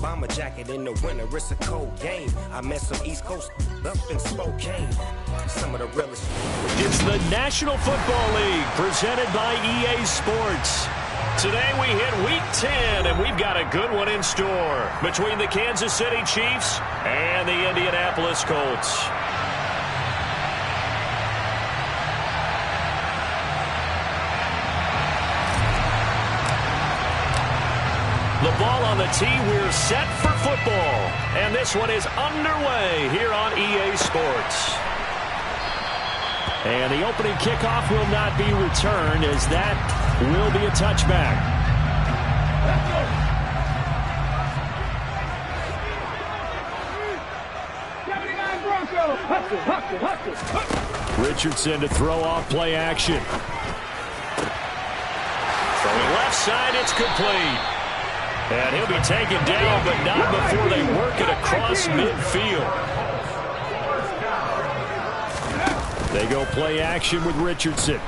bomber jacket in the winter, it's a cold game. I met some East Coast up in Spokane. Some of the realest. It's the National Football League presented by EA Sports. Today we hit Week 10, and we've got a good one in store between the Kansas City Chiefs and the Indianapolis Colts. The ball on the tee, we're set for football. And this one is underway here on EA Sports. And the opening kickoff will not be returned, as that will be a touchback. Richardson to throw off play action. From the left side, it's complete. And he'll be taken down, but not before they work it across midfield. They go play action with Richardson.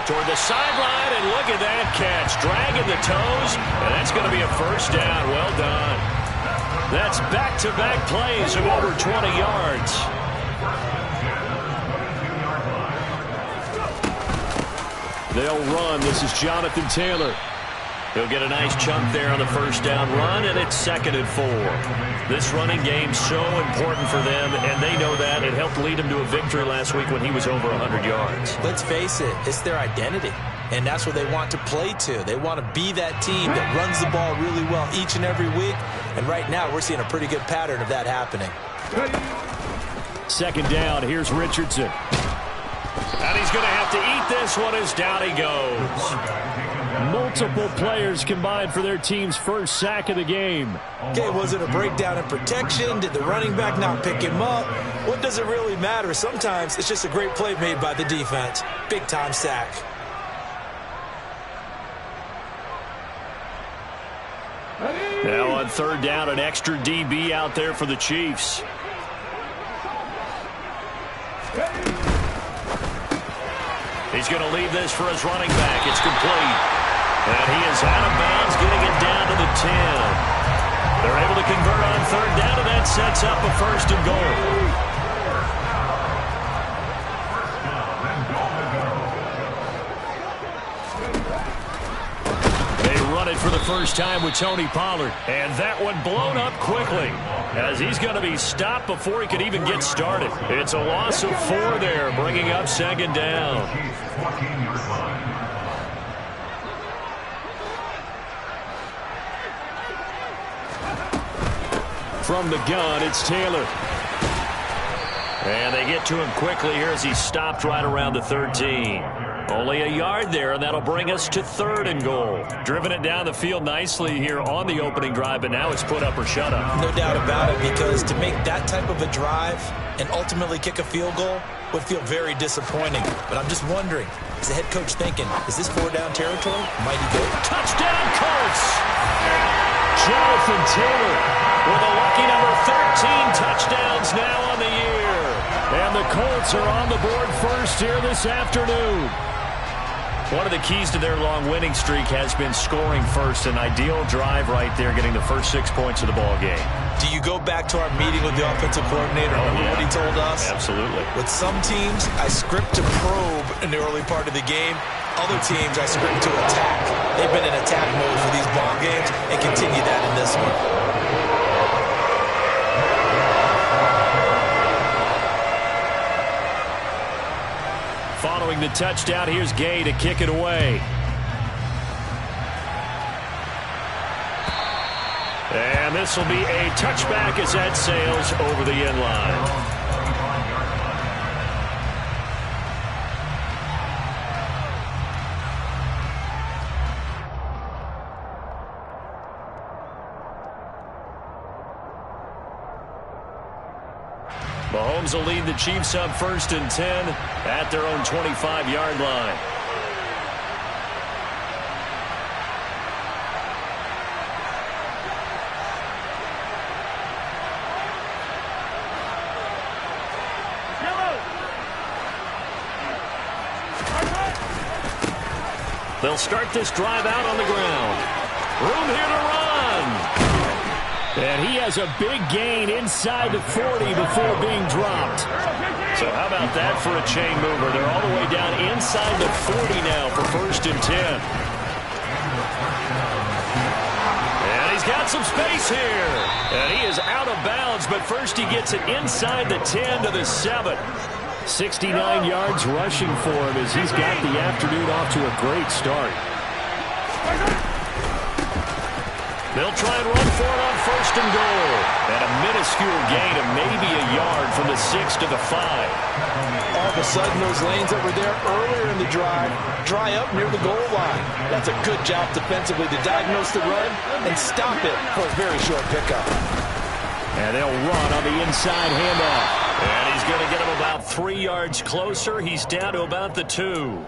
Toward the sideline, and look at that catch. Dragging the toes, and that's going to be a first down. Well done. That's back-to-back plays of over 20 yards. They'll run. This is Jonathan Taylor. He'll get a nice chunk there on the first down run, and it's 2nd and 4. This running game's so important for them, and they know that. It helped lead him to a victory last week when he was over 100 yards. Let's face it, it's their identity, and that's what they want to play to. They want to be that team that runs the ball really well each and every week, and right now we're seeing a pretty good pattern of that happening. 2nd down, here's Richardson. And he's going to have to eat this one as down he goes. Multiple players combined for their team's first sack of the game. Okay, was it a breakdown in protection? Did the running back not pick him up? What does it really matter? Sometimes it's just a great play made by the defense. Big-time sack. Now on 3rd down, an extra DB out there for the Chiefs. He's going to leave this for his running back. It's complete. And he is out of bounds, getting it down to the 10. They're able to convert on 3rd down, and that sets up a 1st and goal. They run it for the first time with Tony Pollard. And that one blown up quickly, as he's going to be stopped before he could even get started. It's a loss of 4 there, bringing up 2nd down. From the gun, it's Taylor. And they get to him quickly here as he stopped right around the 13. Only a yard there, and that'll bring us to 3rd and goal. Driven it down the field nicely here on the opening drive, but now it's put up or shut up. No doubt about it, because to make that type of a drive and ultimately kick a field goal would feel very disappointing. But I'm just wondering, is the head coach thinking, is this 4-down territory? Might he go? Touchdown, Colts! Jonathan Taylor with a lucky number 13 touchdowns now on the year. And the Colts are on the board first here this afternoon. One of the keys to their long winning streak has been scoring first. An ideal drive right there, getting the first 6 points of the ball game. Do you go back to our meeting with the offensive coordinator? Remember what he told us? Absolutely. With some teams, I script to probe in the early part of the game. Other teams, I script to attack. They've been in attack mode for these ball games and continue that in this one. Following the touchdown, here's Gay to kick it away. And this will be a touchback as that sails over the end line. Mahomes will lead the Chiefs up 1st and 10 at their own 25-yard line. They'll start this drive out on the ground. Room here to run. And he has a big gain inside the 40 before being dropped. So how about that for a chain mover? They're all the way down inside the 40 now for 1st and 10. And he's got some space here. And he is out of bounds, but first he gets it inside the 10 to the 7. 69 yards rushing for him as he's got the afternoon off to a great start. They'll try and run for it on 1st and goal. And a minuscule gain of maybe a yard from the 6 to the 5. All of a sudden, those lanes that were there earlier in the drive dry up near the goal line. That's a good job defensively to diagnose the run and stop it for a very short pickup. And they'll run on the inside handoff. And he's going to get him about 3 yards closer. He's down to about the 2.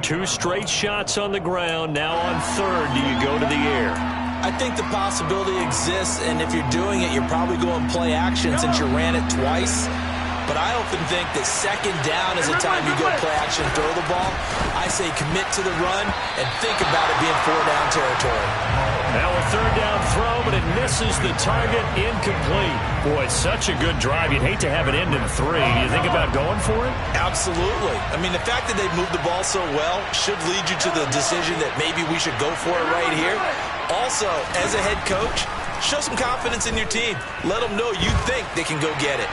2 straight shots on the ground. Now on 3rd, do you go to the air? I think the possibility exists, and if you're doing it, you're probably going play action since you ran it twice. But I often think that 2nd down is the time you go play action and throw the ball. I say commit to the run and think about it being 4-down territory. Now a 3rd down throw, but it misses the target, incomplete. Boy, such a good drive. You'd hate to have it end in 3. Do you think about going for it? Absolutely. I mean, the fact that they've moved the ball so well should lead you to the decision that maybe we should go for it right here. Also, as a head coach, show some confidence in your team. Let them know you think they can go get it.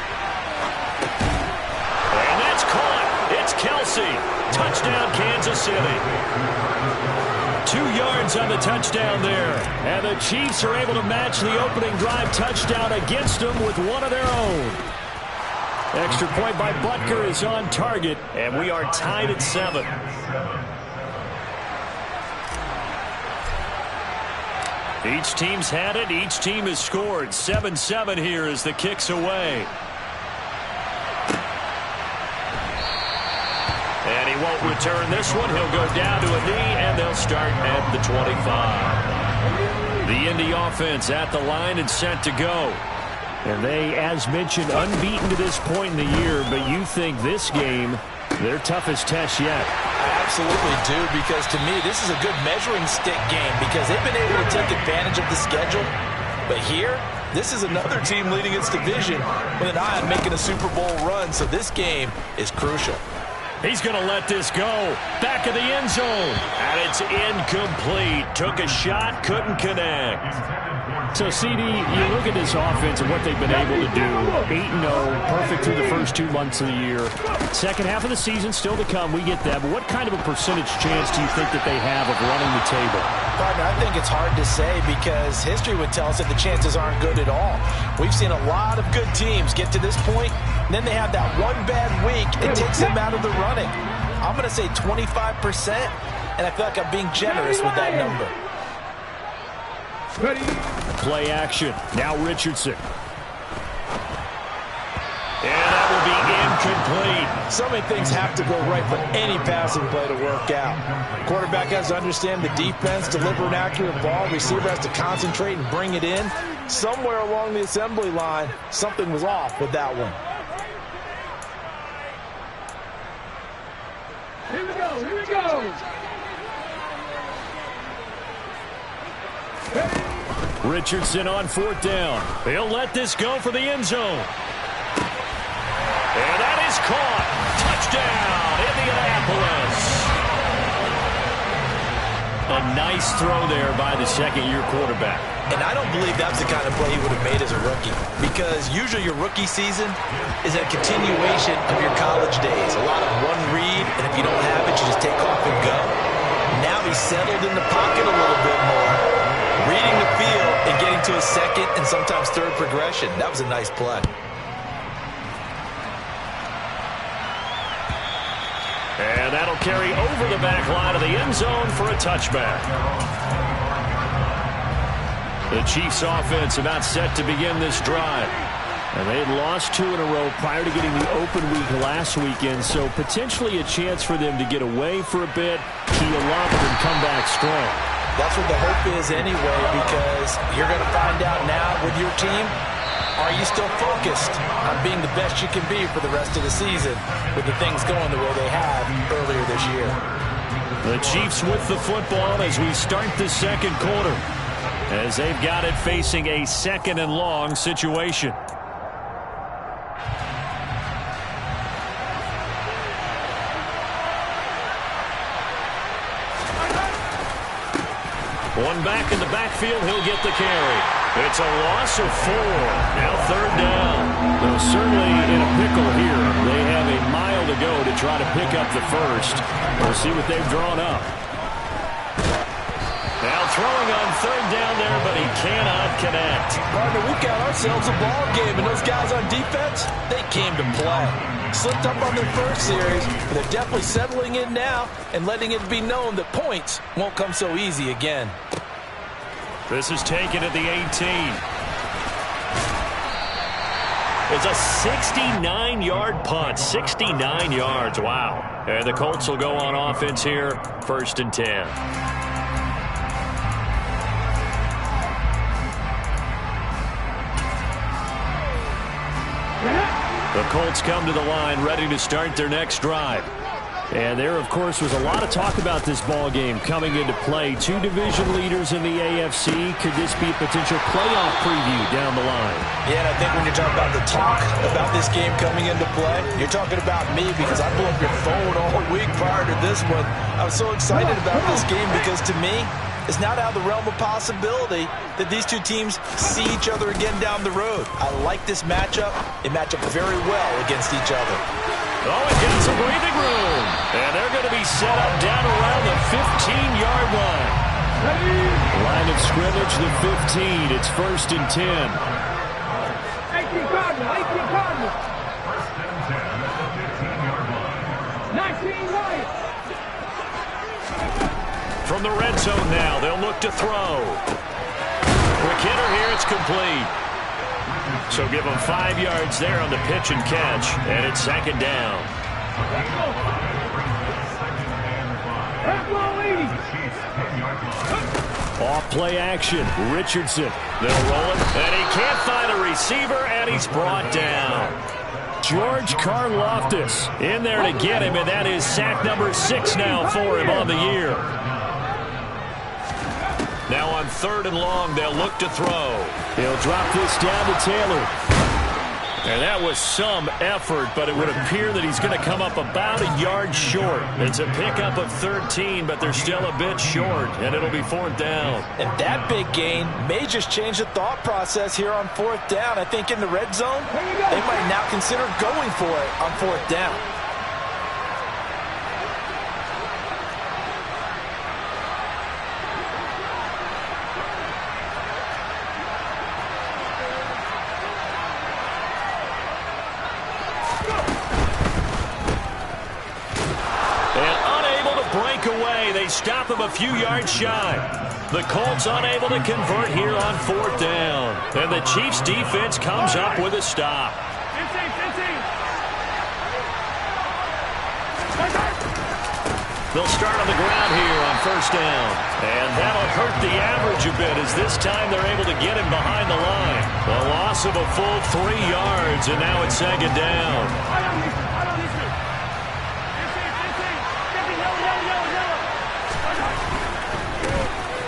And that's caught. It's Kelsey. Touchdown, Kansas City. 2 yards on the touchdown there. And the Chiefs are able to match the opening drive touchdown against them with one of their own. Extra point by Butker is on target, and we are tied at 7. Each team's had it. Each team has scored. 7-7 here as the kick's away. And he won't return this one. He'll go down to a knee, and they'll start at the 25. The Indy offense at the line and set to go. And they, as mentioned, unbeaten to this point in the year, but you think this game, their toughest test yet. I absolutely do, because to me, this is a good measuring stick game because they've been able to take advantage of the schedule. But here, this is another team leading its division with an eye on making a Super Bowl run, so this game is crucial. He's going to let this go. Back of the end zone. And it's incomplete. Took a shot, couldn't connect. So, CD, you look at this offense and what they've been able to do. 8-0, perfect through the first 2 months of the year. Second half of the season still to come. We get that. But what kind of a percentage chance do you think that they have of running the table? Partner, I think it's hard to say because history would tell us that the chances aren't good at all. We've seen a lot of good teams get to this point, and then they have that one bad week. It takes them out of the running. I'm going to say 25%, and I feel like I'm being generous with that number. Ready. Play action. Now Richardson. And that will be incomplete. So many things have to go right for any passing play to work out. Quarterback has to understand the defense, deliver an accurate ball. Receiver has to concentrate and bring it in. Somewhere along the assembly line, something was off with that one. Here we go, here we go. Richardson on 4th down. He'll let this go for the end zone. And that is caught. Touchdown, Indianapolis. A nice throw there by the second-year quarterback. And I don't believe that's the kind of play he would have made as a rookie, because usually your rookie season is a continuation of your college days. A lot of one read, and if you don't have it, you just take off and go. Now he's settled in the pocket a little bit more, reading the field and getting to a second and sometimes third progression. That was a nice play. And that'll carry over the back line of the end zone for a touchback. The Chiefs offense about set to begin this drive. And they had lost 2 in a row prior to getting the open week last weekend, so potentially a chance for them to get away for a bit, heal up, and come back strong. That's what the hope is anyway, because you're going to find out now with your team, are you still focused on being the best you can be for the rest of the season with the things going the way they have earlier this year? The Chiefs with the football as we start the second quarter, as they've got it facing a 2nd and long situation. One back in the backfield, he'll get the carry. It's a loss of 4. Now 3rd down. Though certainly in a pickle here. They have a mile to go to try to pick up the first. We'll see what they've drawn up. Now throwing on 3rd down there, but he cannot connect. Partner, we've got ourselves a ball game, and those guys on defense, they came to play. Slipped up on their first series, but they're definitely settling in now and letting it be known that points won't come so easy again. This is taken at the 18. It's a 69-yard punt. 69 yards. Wow. And the Colts will go on offense here. 1st and 10. The Colts come to the line ready to start their next drive. And there, of course, was a lot of talk about this ball game coming into play. 2 division leaders in the AFC. Could this be a potential playoff preview down the line? Yeah, and I think when you're talking about the talk about this game coming into play, you're talking about me because I blew up your phone all week prior to this one. I was so excited about this game because to me, it's not out of the realm of possibility that these 2 teams see each other again down the road. I like this matchup. They match up very well against each other. Oh, it gets some breathing room. And they're going to be set up down around the 15-yard line. Line of scrimmage, the 15. It's 1st and 10. 18 Cardinals. 18 Cardinals. 19 Lions. From the red zone now, they'll look to throw. Quick hitter here, it's complete. So give them 5 yards there on the pitch and catch, and it's 2nd down. Off play action, Richardson. They'll roll it, and he can't find a receiver, and he's brought down. George Karlaftis in there to get him, and that is sack number 6 now for him on the year. Now on 3rd and long, they'll look to throw. He'll drop this down to Taylor. And that was some effort, but it would appear that he's going to come up about a yard short. It's a pickup of 13, but they're still a bit short, and it'll be 4th down. And that big gain may just change the thought process here on 4th down. I think in the red zone, they might now consider going for it on 4th down. Stop him a few yards shy. The Colts unable to convert here on 4th down. And the Chiefs defense comes up with a stop. They'll start on the ground here on 1st down. And that'll hurt the average a bit as this time they're able to get him behind the line. A loss of a full 3 yards, and now it's 2nd down.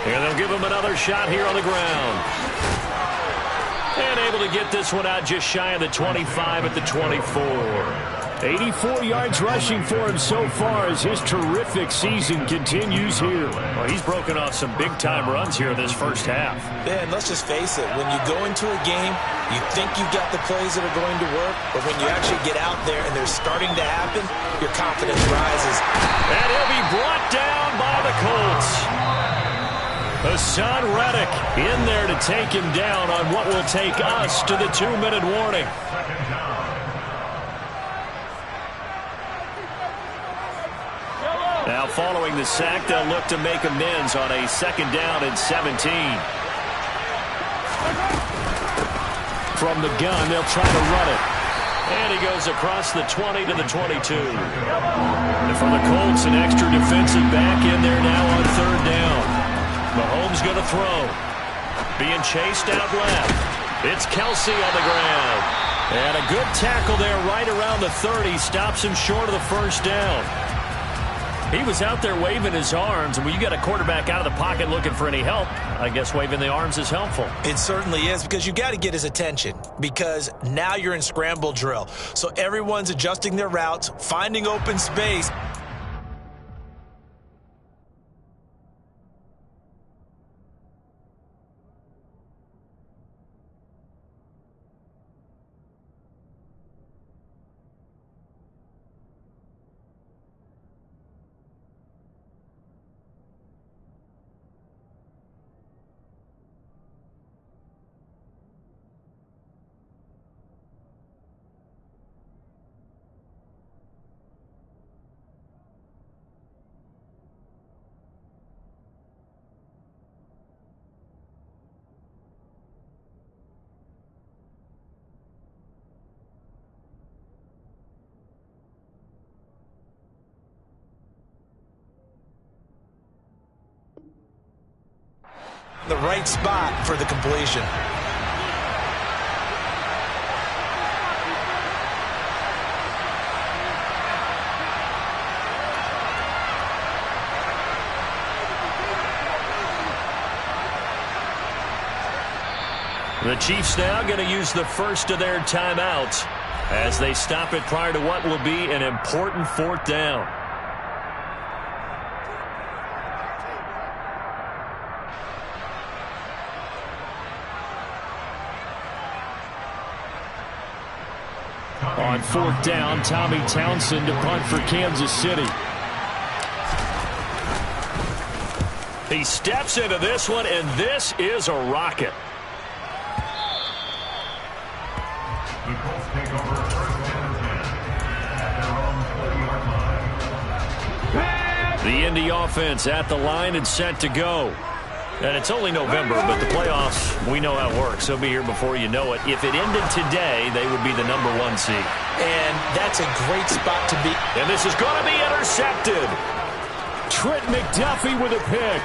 And they'll give him another shot here on the ground. And able to get this one out just shy of the 25 at the 24. 84 yards rushing for him so far as his terrific season continues here. Well, he's broken off some big-time runs here in this first half. Yeah, and let's just face it. When you go into a game, you think you've got the plays that are going to work, but when you actually get out there and they're starting to happen, your confidence rises. And he'll be brought down by the Colts. Hassan Reddick in there to take him down on what will take us to the 2-minute warning. Now following the sack, they'll look to make amends on a 2nd down and 17. From the gun, they'll try to run it. And he goes across the 20 to the 22. And for the Colts, an extra defensive back in there now on 3rd down. Mahomes going to throw. Being chased out left. It's Kelsey on the ground. And a good tackle there right around the 30. Stops him short of the 1st down. He was out there waving his arms, and when you got a quarterback out of the pocket looking for any help, I guess waving the arms is helpful. It certainly is, because you got to get his attention, because now you're in scramble drill. So everyone's adjusting their routes, finding open space. The right spot for the completion. The Chiefs now going to use the first of their timeouts as they stop it prior to what will be an important fourth down. On fourth down, Tommy Townsend to punt for Kansas City. He steps into this one, and this is a rocket. The Colts take over first and 10 at their own 40-yard line. The Indy offense at the line and set to go. And it's only November, but the playoffs, we know how it works. They'll be here before you know it. If it ended today, they would be the #1 seed. And that's a great spot to be. And this is going to be intercepted. Trent McDuffie with a pick.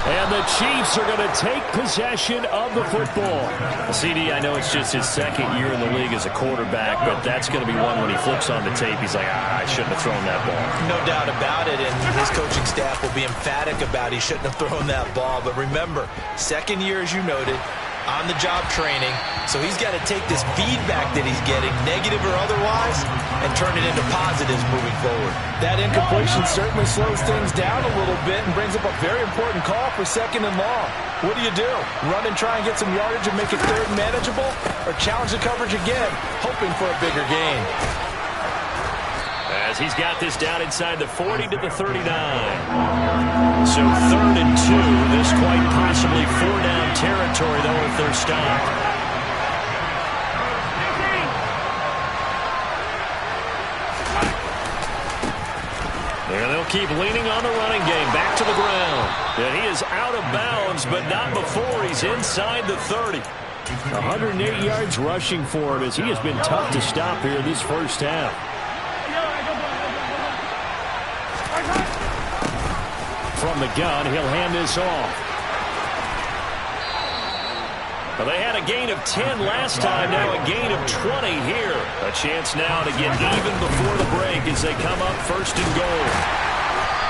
And the Chiefs are going to take possession of the football. CD, I know it's just his second year in the league as a quarterback, but that's going to be one when he flips on the tape. He's like, I shouldn't have thrown that ball. No doubt about it, and his coaching staff will be emphatic about he shouldn't have thrown that ball. But remember, second year, as you noted, on-the-job training, so he's got to take this feedback that he's getting, negative or otherwise, and turn it into positives moving forward. That incompletion certainly slows things down a little bit and brings up a very important call for second and long. What do? Run and try and get some yardage and make it third and manageable, or challenge the coverage again, hoping for a bigger gain? As he's got this down inside the 40 to the 39. So 3rd and 2. This quite possibly 4-down territory, though, if they're stopped. And they'll keep leaning on the running game. Back to the ground. And he is out of bounds, but not before he's inside the 30. 108 yards rushing for him as he has been tough to stop here this first half. From the gun, he'll hand this off. Well, they had a gain of 10 last time, now a gain of 20 here. A chance now to get even before the break as they come up 1st and goal.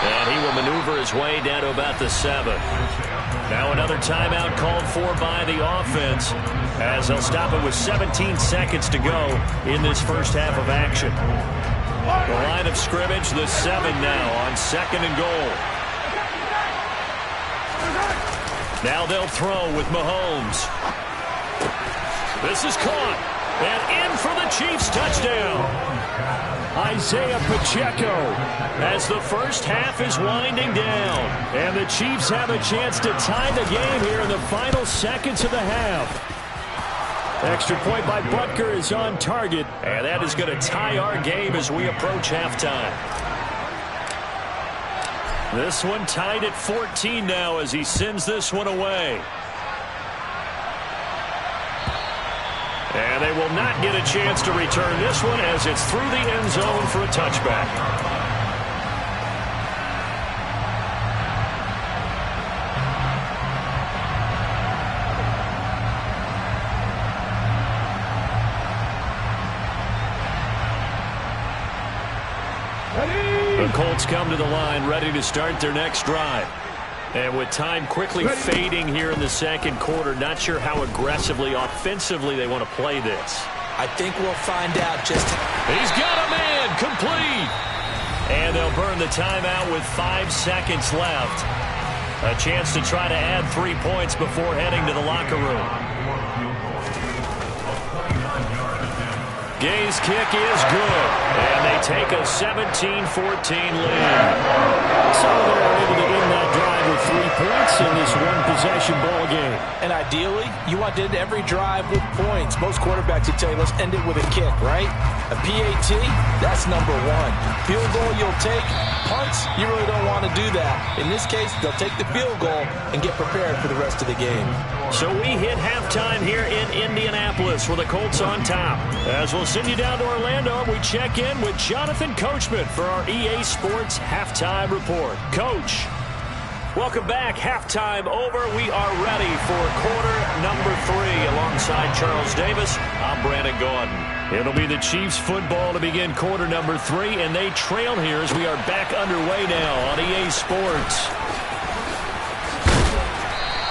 And he will maneuver his way down to about the 7. Now another timeout called for by the offense as they'll stop it with 17 seconds to go in this first half of action. The line of scrimmage, the 7 now on 2nd and goal. Now they'll throw with Mahomes. This is caught. And in for the Chiefs touchdown. Isaiah Pacheco as the first half is winding down. And the Chiefs have a chance to tie the game here in the final seconds of the half. Extra point by Butker is on target. And that is going to tie our game as we approach halftime. This one tied at 14 now as he sends this one away. And they will not get a chance to return this one as it's through the end zone for a touchback. The Colts come to the line ready to start their next drive. And with time quickly fading here in the second quarter, not sure how aggressively, offensively they want to play this. I think we'll find out just how. He's got a man, complete. And they'll burn the timeout with 5 seconds left. A chance to try to add 3 points before heading to the locker room. Gay's kick is good, and they take a 17-14 lead. So they're able to end that drive with 3 points in this one-possession ball game. And ideally, you want to end every drive with points. Most quarterbacks would tell you, let's end it with a kick, right? A PAT, that's number 1. Field goal you'll take. Punts, you really don't want to do that. In this case, they'll take the field goal and get prepared for the rest of the game. So we hit halftime here in Indianapolis with the Colts on top. As we'll send you down to Orlando, we check in with Jonathan Coachman for our EA Sports Halftime Report. Coach, welcome back. Halftime over. We are ready for quarter number 3. Alongside Charles Davis, I'm Brandon Gordon. It'll be the Chiefs football to begin quarter number 3, and they trail here as we are back underway now on EA Sports.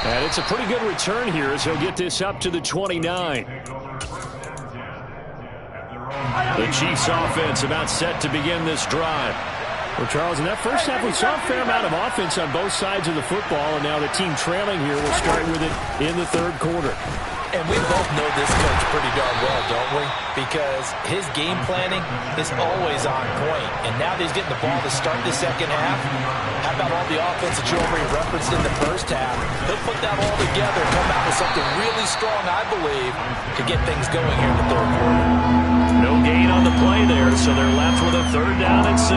And it's a pretty good return here as he'll get this up to the 29. The Chiefs offense about set to begin this drive. Well, Charles, in that first half, we saw a fair amount of offense on both sides of the football, and now the team trailing here will start with it in the third quarter. And we both know this coach pretty darn well, don't we? Because his game planning is always on point. And now that he's getting the ball to start the second half, how about all the offense that you already referenced in the first half? He'll put that all together, come out with something really strong, I believe, to get things going here in the third quarter. No gain on the play there, so they're left with a 3rd down and 6.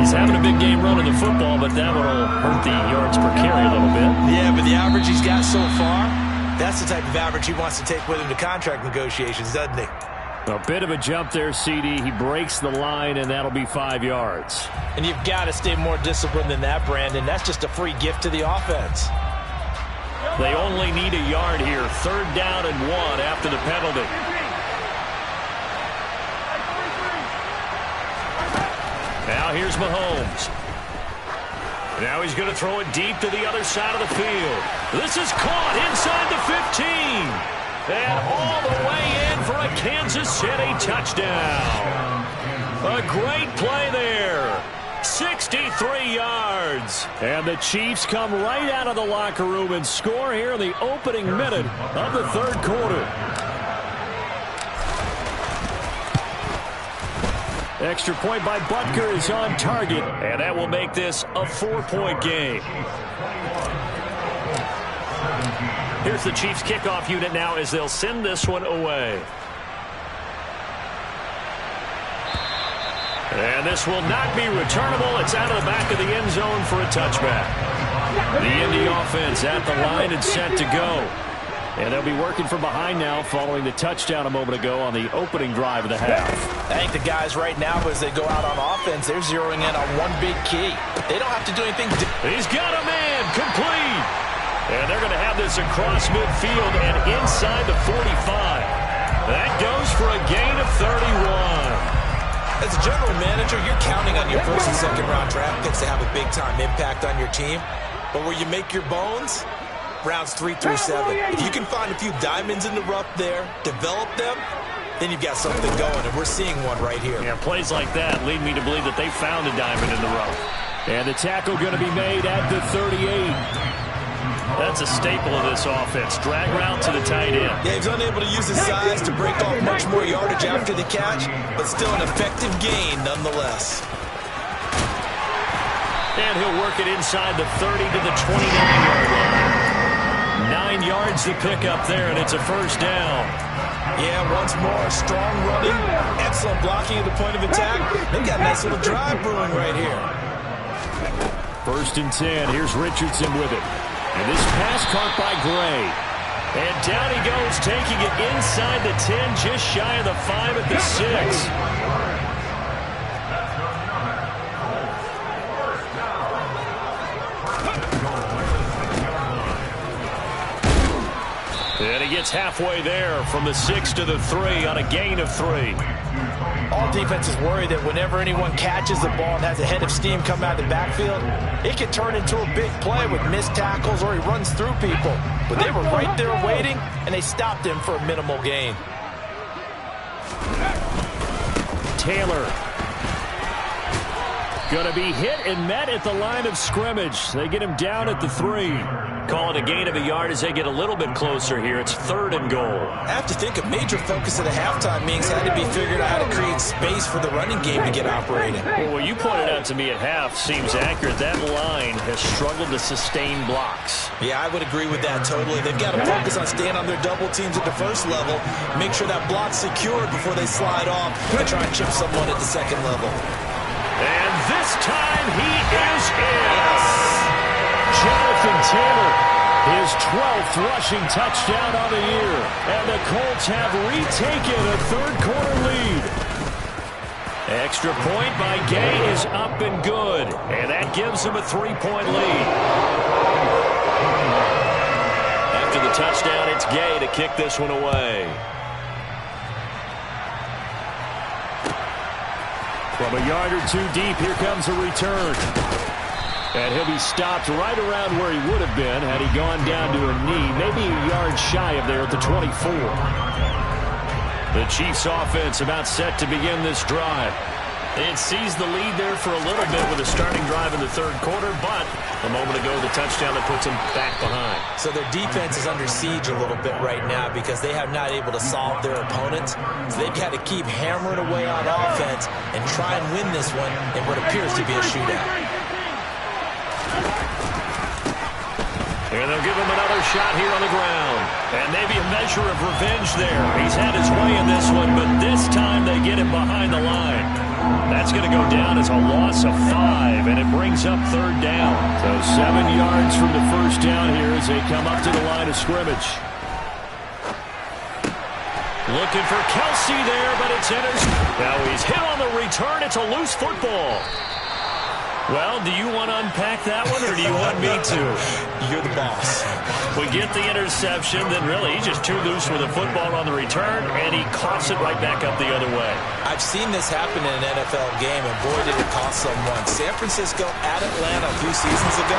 He's having a big game running the football, but that one will hurt the yards per carry a little bit. Yeah, but the average he's got so far, that's the type of average he wants to take with him to contract negotiations, doesn't he? A bit of a jump there, CD. He breaks the line, and that'll be 5 yards. And you've got to stay more disciplined than that, Brandon. That's just a free gift to the offense. They only need a yard here. 3rd down and 1 after the penalty. Now here's Mahomes. Now he's going to throw it deep to the other side of the field. This is caught inside the 15. And all the way in for a Kansas City touchdown. A great play there. 63 yards. And the Chiefs come right out of the locker room and score here in the opening minute of the third quarter. Extra point by Butker is on target, and that will make this a 4-point game. Here's the Chiefs kickoff unit now as they'll send this one away. And this will not be returnable. It's out of the back of the end zone for a touchback. The Indy offense at the line and set to go. And they'll be working from behind now following the touchdown a moment ago on the opening drive of the half. I think the guys right now, as they go out on offense, they're zeroing in on one big key. They don't have to do anything. He's got a man, complete. And they're going to have this across midfield and inside the 45. That goes for a gain of 31. As a general manager, you're counting on your first and second round draft picks to have a big-time impact on your team. But where you make your bones, rounds 3 through 7. If you can find a few diamonds in the rough there, develop them, then you've got something going, and we're seeing one right here. Yeah, plays like that lead me to believe that they found a diamond in the rough. And the tackle going to be made at the 38. That's a staple of this offense. Drag route to the tight end. Yeah, he's unable to use his size to break off much more yardage after the catch, but still an effective gain nonetheless. And he'll work it inside the 30 to the 29-yard line. 9 yards to pick up there, and it's a first down. Yeah, once more, strong running, excellent blocking at the point of attack. They've got a nice little drive brewing right here. 1st and 10. Here's Richardson with it. And this pass caught by Gray. And down he goes, taking it inside the 10, just shy of the 5 at the 6. And he gets halfway there from the 6 to the 3 on a gain of 3. All defenses worry that whenever anyone catches the ball and has a head of steam come out of the backfield, it can turn into a big play with missed tackles or he runs through people. But they were right there waiting, and they stopped him for a minimal gain. Taylor. Going to be hit and met at the line of scrimmage. They get him down at the 3. Call it a gain of a yard as they get a little bit closer here. It's 3rd and goal. I have to think a major focus of the halftime meetings had to be figured out how to create space for the running game to get operating. Well, what you pointed out to me at half seems accurate. That line has struggled to sustain blocks. Yeah, I would agree with that totally. They've got to focus on staying on their double teams at the first level, make sure that block's secured before they slide off and try and chip someone at the second level. And this time he is in. Jonathan Taylor, his 12th rushing touchdown on the year. And the Colts have retaken a third-quarter lead. Extra point by Gay is up and good. And that gives them a 3-point lead. After the touchdown, it's Gay to kick this one away. From a yard or two deep, here comes a return. And he'll be stopped right around where he would have been had he gone down to a knee, maybe a yard shy of there at the 24. The Chiefs offense about set to begin this drive. They had seized the lead there for a little bit with a starting drive in the third quarter, but a moment ago the touchdown that puts them back behind. So their defense is under siege a little bit right now because they have not able to solve their opponents. So they've got to keep hammering away on offense and try and win this one in what appears to be a shootout. And they'll give him another shot here on the ground. And maybe a measure of revenge there. He's had his way in this one, but this time they get him behind the line. That's going to go down as a loss of 5, and it brings up 3rd down. So 7 yards from the first down here as they come up to the line of scrimmage. Looking for Kelsey there, but it's intercepted. Now he's hit on the return. It's a loose football. Well, do you want to unpack that one, or do you want me to? You're the boss. We get the interception, then really he's just too loose with the football on the return, and he coughs it right back up the other way. I've seen this happen in an NFL game, and boy, did it cost someone. San Francisco at Atlanta a few seasons ago.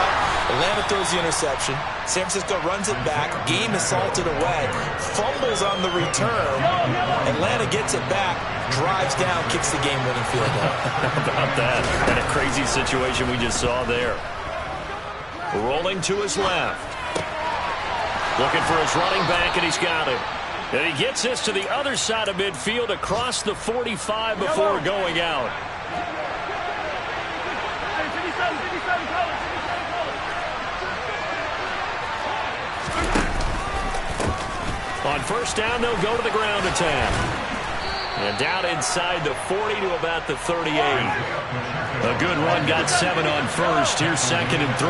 Atlanta throws the interception. San Francisco runs it back. Game is salted away. Fumbles on the return. Atlanta gets it back. Drives down, kicks the game-winning field goal. How about that? And a crazy situation we just saw there. Rolling to his left. Looking for his running back, and he's got it. And he gets this to the other side of midfield across the 45 before going out. On first down, they'll go to the ground attack. And down inside the 40 to about the 38. A good run, got 7 on first. Here's 2nd and 3.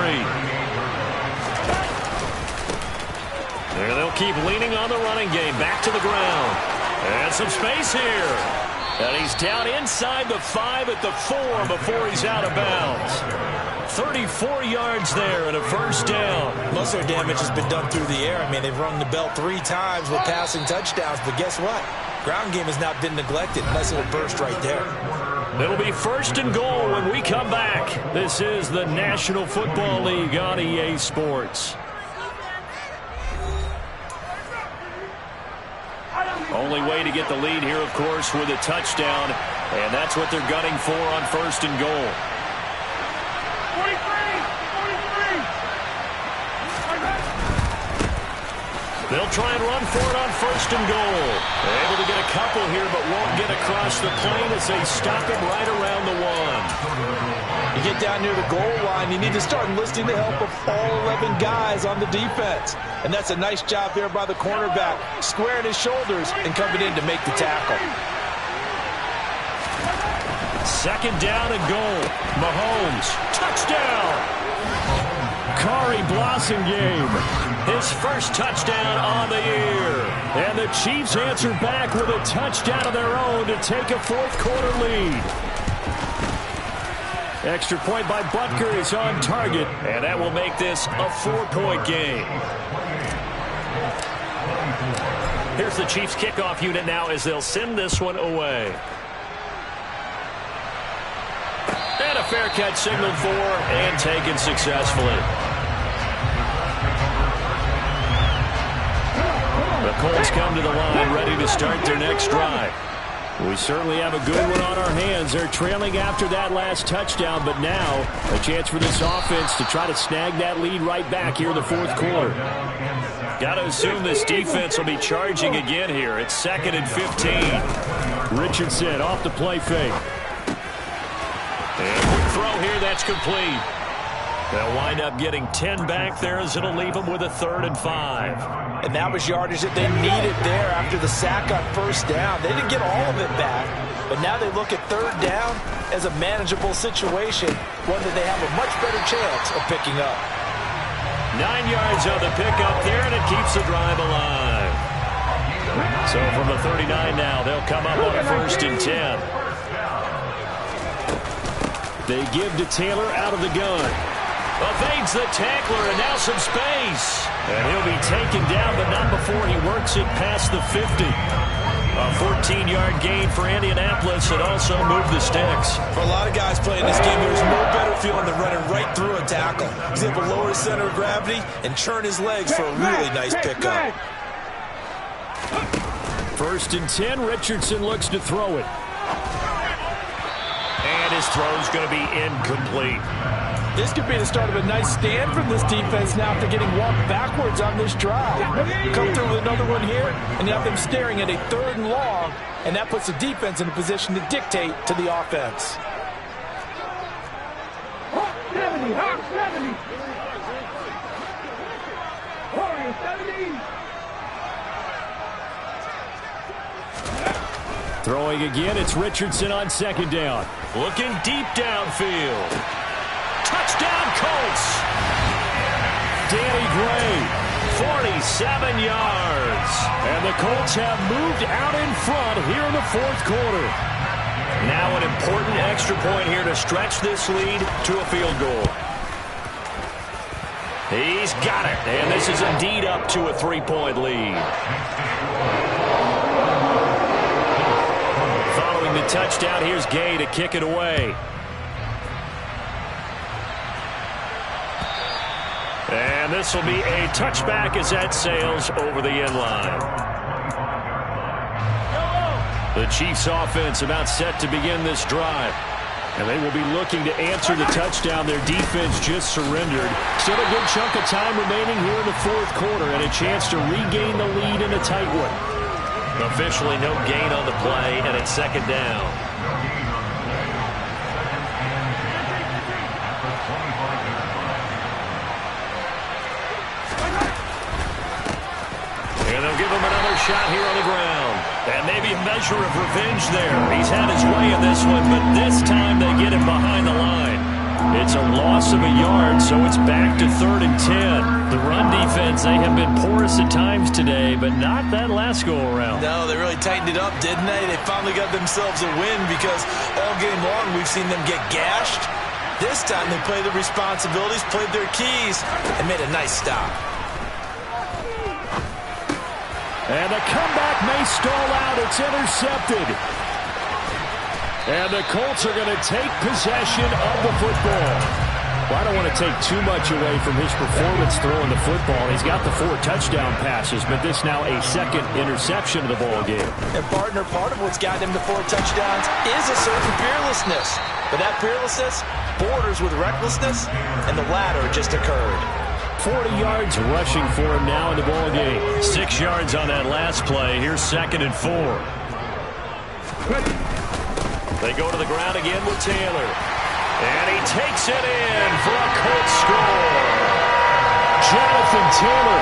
And they'll keep leaning on the running game. Back to the ground. And some space here. And he's down inside the 5 at the 4 before he's out of bounds. 34 yards there and a first down. Most of their damage has been done through the air. I mean, they've rung the bell 3 times with passing touchdowns, but guess what? Ground game has not been neglected. Nice little burst right there. It'll be 1st and goal when we come back. This is the National Football League on EA Sports. Only way to get the lead here, of course, with a touchdown, and that's what they're gunning for on 1st and goal. 43! They'll try and run for it on 1st and goal. They're able to get a couple here, but won't get across the plane as they stop him right around the 1. You get down near the goal line, you need to start enlisting the help of all 11 guys on the defense. And that's a nice job there by the cornerback, squaring his shoulders and coming in to make the tackle. 2nd down and goal. Mahomes, touchdown! Kari Blossingame, his first touchdown on the year. And the Chiefs answer back with a touchdown of their own to take a 4th quarter lead. Extra point by Butker is on target, and that will make this a 4-point game. Here's the Chiefs kickoff unit now as they'll send this one away. And a fair catch signaled for and taken successfully. The Colts come to the line ready to start their next drive. We certainly have a good one on our hands. They're trailing after that last touchdown, but now a chance for this offense to try to snag that lead right back here in the fourth quarter. Got to assume this defense will be charging again here. It's 2nd and 15. Richardson off the play fake. And quick throw here, that's complete. They'll wind up getting 10 back there as it'll leave them with a 3rd and 5. And that was yardage that they needed there after the sack on first down. They didn't get all of it back, but now they look at 3rd down as a manageable situation, one that they have a much better chance of picking up. 9 yards on the pickup there, and it keeps the drive alive. So from the 39 now, they'll come up on a 1st and 10. They give to Taylor out of the gun. Evades the tackler, and now some space. And he'll be taken down, but not before he works it past the 50. A 14-yard gain for Indianapolis, and also moved the sticks. For a lot of guys playing this game, there's no better feeling than running right through a tackle. He's able to lower his center of gravity and churn his legs for a really nice pickup. 1st and 10, Richardson looks to throw it. And his throw's going to be incomplete. This could be the start of a nice stand from this defense now after getting walked backwards on this drive. Come through with another one here, and you have them staring at a 3rd and long, and that puts the defense in a position to dictate to the offense. Hawk 70, Hawk 70. Warrior 70. Throwing again, it's Richardson on 2nd down. Looking deep downfield. Touchdown, Colts! Danny Gray, 47 yards. and the Colts have moved out in front here in the fourth quarter. Now an important extra point here to stretch this lead to a field goal. He's got it, and this is indeed up to a 3-point lead. Following the touchdown, here's Gay to kick it away. And this will be a touchback as that sails over the end line. The Chiefs offense about set to begin this drive. And they will be looking to answer the touchdown their defense just surrendered. Still a good chunk of time remaining here in the fourth quarter and a chance to regain the lead in a tight one. Officially no gain on the play, and it's second down. And they'll give him another shot here on the ground. And maybe a measure of revenge there. He's had his way in this one, but this time they get him behind the line. It's a loss of a yard, so it's back to 3rd and 10. The run defense, they have been porous at times today, but not that last go-around. No, they really tightened it up, didn't they? They finally got themselves a win because all game long we've seen them get gashed. This time they played their responsibilities, played their keys, and made a nice stop. And the comeback may stall out. It's intercepted. And the Colts are going to take possession of the football. Well, I don't want to take too much away from his performance throwing the football. He's got the 4 touchdown passes, but this now a second interception of the ball game. And partner, part of what's gotten him to 4 touchdowns is a certain fearlessness. But that fearlessness borders with recklessness, and the latter just occurred. 40 yards rushing for him now in the ball game. 6 yards on that last play. Here's 2nd and 4. They go to the ground again with Taylor. And he takes it in for a Colts score. Jonathan Taylor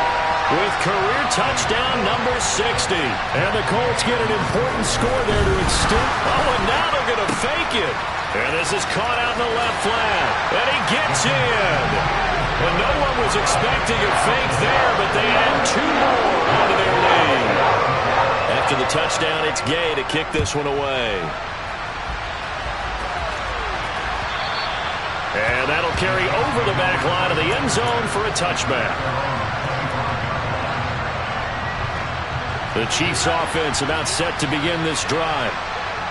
with career touchdown number 60. And the Colts get an important score there to extend. Oh, and now they're going to fake it. And this is caught out in the left flat. And he gets in. Well, no one was expecting a fake there, but they add 2 more onto their lead. After the touchdown, it's Gay to kick this one away. And that'll carry over the back line of the end zone for a touchback. The Chiefs offense about set to begin this drive.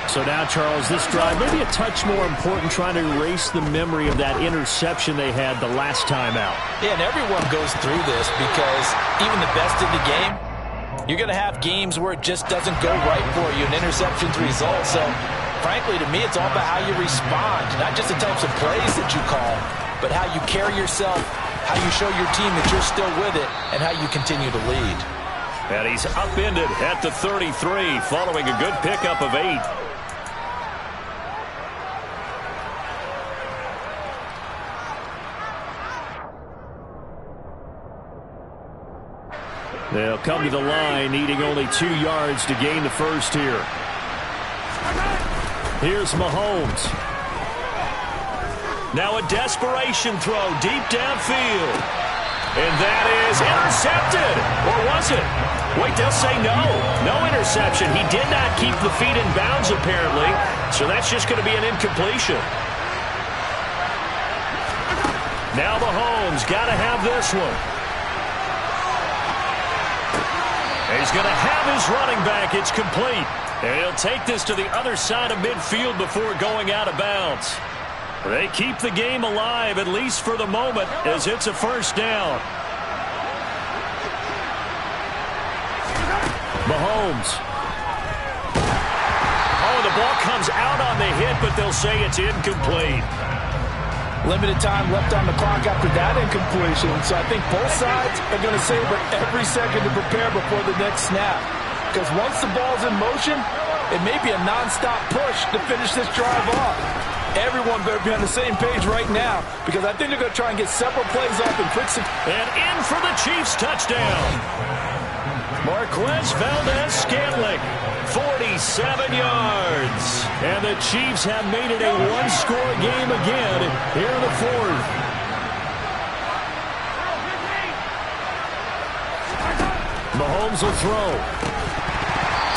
So now, Charles, this drive maybe a touch more important, trying to erase the memory of that interception they had the last time out. Yeah, and everyone goes through this because even the best in the game, you're going to have games where it just doesn't go right for you, and interceptions result. So, frankly, to me, it's all about how you respond, not just the types of plays that you call, but how you carry yourself, how you show your team that you're still with it, and how you continue to lead. And he's upended at the 33 following a good pickup of 8. They'll come to the line, needing only 2 yards to gain the first here. Here's Mahomes. Now a desperation throw deep downfield. And that is intercepted. Or was it? Wait, they'll say no. No interception. He did not keep the feet in bounds, apparently. So that's just going to be an incompletion. Now Mahomes got to have this one. He's going to have his running back. It's complete. And he'll take this to the other side of midfield before going out of bounds. They keep the game alive, at least for the moment, as it's a first down. Mahomes. Oh, the ball comes out on the hit, but they'll say it's incomplete. Limited time left on the clock after that incompletion. So I think both sides are going to savor every second to prepare before the next snap. Because once the ball's in motion, it may be a nonstop push to finish this drive off. Everyone better be on the same page right now, because I think they're going to try and get several plays off in quick succession. And in for the Chiefs touchdown. Marquez Valdez-Scantling, 47 yards. And the Chiefs have made it a one-score game again here in the fourth. Mahomes will throw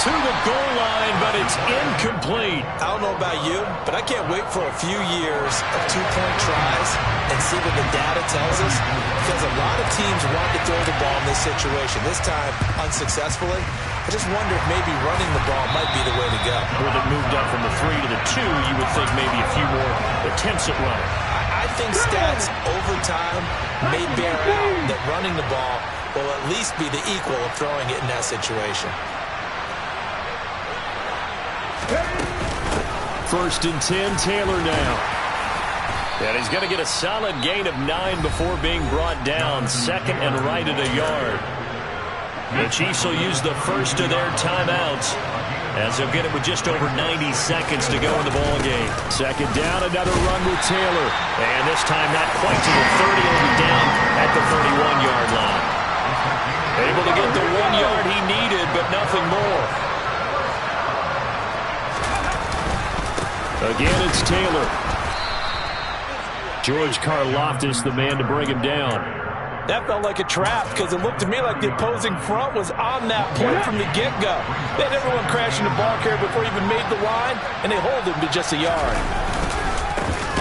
to the goal line, but it's incomplete. I don't know about you, but I can't wait for a few years of two-point tries and see what the data tells us, because a lot of teams want to throw the ball in this situation, this time unsuccessfully. I just wonder if maybe running the ball might be the way to go. With it moved up from the 3 to the 2, you would think maybe a few more attempts at running. I think stats over time may bear out that running the ball will at least be the equal of throwing it in that situation. First and 10, Taylor now. And he's going to get a solid gain of 9 before being brought down. Second and right at a yard. The Chiefs will use the first of their timeouts, as they'll get it with just over 90 seconds to go in the ball game. Second down, another run with Taylor. And this time not quite to the 30, he'll be down at the 31-yard line. Able to get the 1 yard he needed, but nothing more. Again, it's Taylor. George Karlaftis, the man to bring him down. That felt like a trap, because it looked to me like the opposing front was on that play from the get-go. They had everyone crashing the ball carrier before he even made the line, and they hold him to just a yard.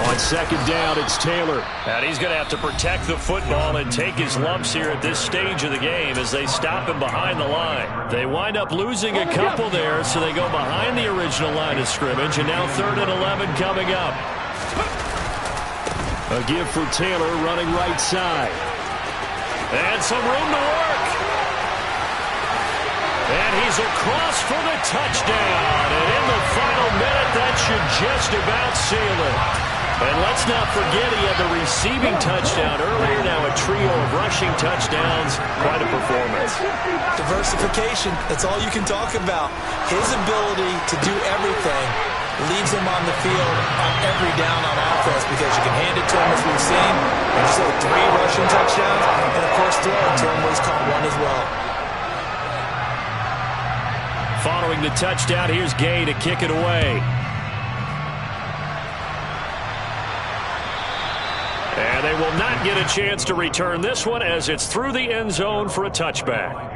On second down, it's Taylor. And he's going to have to protect the football and take his lumps here at this stage of the game as they stop him behind the line. They wind up losing a couple there, so they go behind the original line of scrimmage, and now 3rd and 11 coming up. A give for Taylor running right side. And some room to work. And he's across for the touchdown. And in the final minute, that should just about seal it. And let's not forget he had the receiving touchdown earlier. Now a trio of rushing touchdowns. Quite a performance. Diversification, that's all you can talk about. His ability to do everything leaves him on the field on every down on offense, because you can hand it to him, as we've seen. And just 3 rushing touchdowns, and of course throwing to him where he's caught 1 as well. Following the touchdown, here's Gay to kick it away. And they will not get a chance to return this one, as it's through the end zone for a touchback.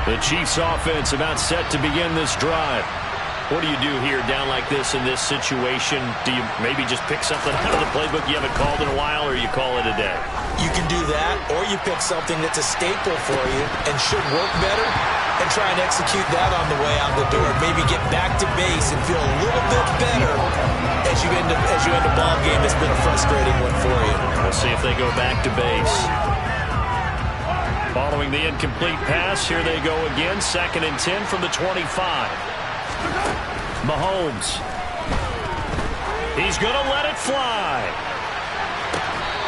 The Chiefs offense about set to begin this drive. What do you do here down like this in this situation? Do you maybe just pick something out of the playbook you haven't called in a while, or you call it a day? You can do that, or you pick something that's a staple for you and should work better and try and execute that on the way out the door. Maybe get back to base and feel a little bit better as you end a ball game that's been a frustrating one for you. We'll see if they go back to base. Following the incomplete pass, here they go again. 2nd and 10 from the 25. Mahomes. He's going to let it fly.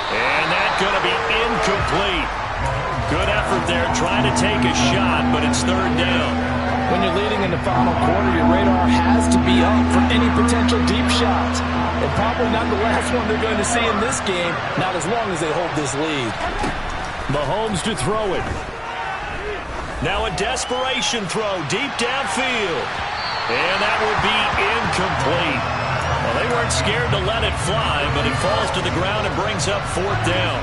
And that's going to be incomplete. Good effort there trying to take a shot, but it's 3rd down. When you're leading in the final quarter, your radar has to be up for any potential deep shots. And probably not the last one they're going to see in this game, not as long as they hold this lead. Mahomes to throw it. Now a desperation throw deep downfield. And that would be incomplete. Well, they weren't scared to let it fly, but it falls to the ground and brings up 4th down.